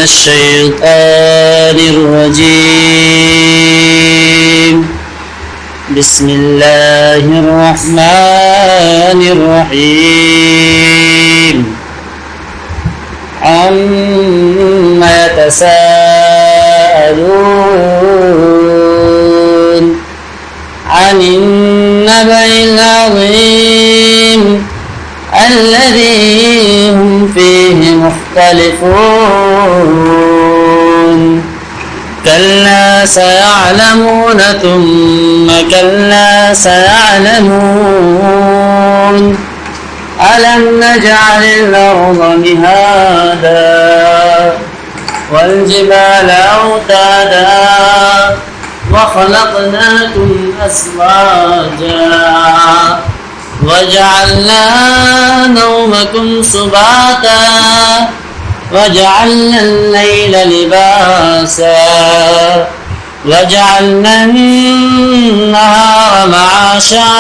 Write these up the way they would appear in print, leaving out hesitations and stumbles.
الشيطان الرجيم. بسم الله الرحمن الرحيم. عما يتساءلون عن النبأ العظيم الذي هم فيه مختلفون. كلا سيعلمون ثم كلا سيعلمون. ألم نجعل الأرض مهادا والجبال أوتادا وخلقناكم أزواجا وجعلنا نومكم سباتا وجعلنا الليل لباسا وجعلنا النهار معاشا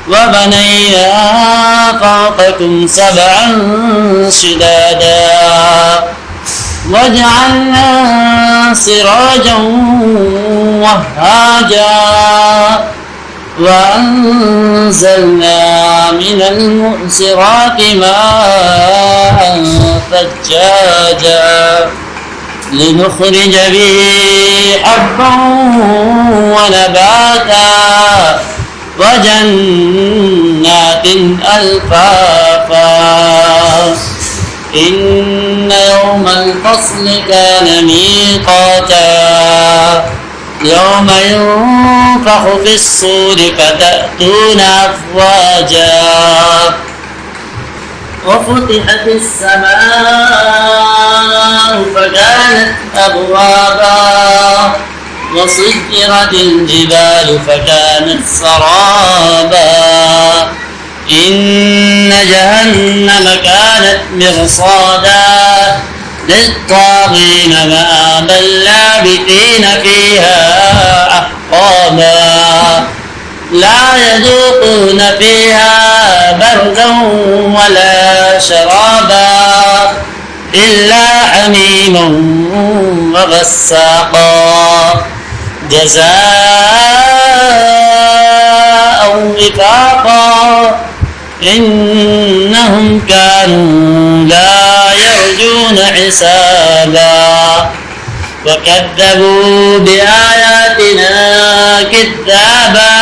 وبنينا فوقكم سبعا شدادا وجعلنا سراجا وهاجا وأنزلنا من المعصرات ماء ثجاجا لنخرج به حبا ونباتا وجنات ألفافا. إن يوم الفصل كان ميقاتا يوم ينفخ في الصور فتأتون أفواجا وفتحت السماء فكانت أبوابا وسيرت الجبال فكانت سرابا. إن جهنم كانت مرصادا للطاغين مآبا لابثين فيها أحقابا لا يذوقون فيها بردا ولا شرابا إلا حميما وغساقا جزاء وفاقا. إنهم كانوا لا يرجون حسابا وكذبوا بآياتنا كذابا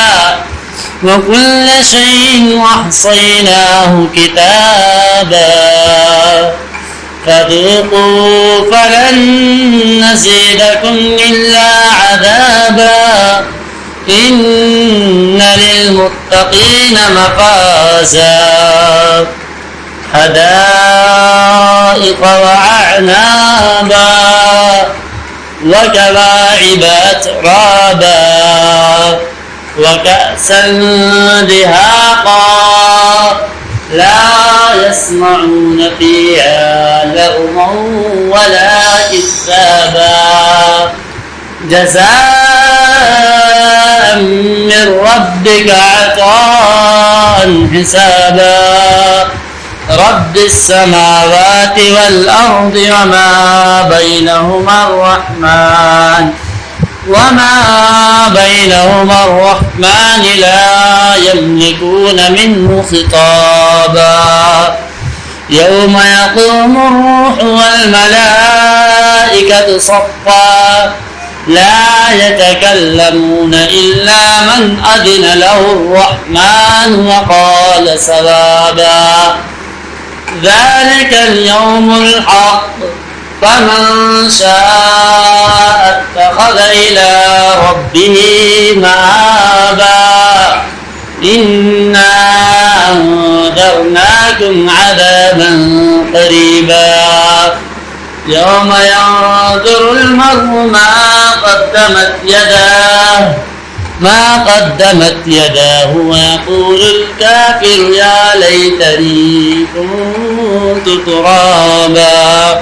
وكل شيء أحصيناه كتابا فذوقوا فلن نزيدكم إلا عذابا. إن للمتقين مفازا حدائق وأعنابا وكواعب أترابا وكأسا دهاقا لا يسمعون فيها لغوا ولا كذابا جزاء من ربك عطاء حسابا. رب السماوات والأرض وما بينهما الرحمن لا يملكون منه خطابا. يوم يقوم الروح والملائكة صفا لا يتكلمون إلا من أذن له الرحمن وقال صوابا. ذلك اليوم الحق فمن شاء اتخذ إلى ربه مآبا. إنا أنذرناكم عذابا قريبا يوم ينظر المرء ما قدمت يداه ويقول الكافر يا ليتني كنت ترابا.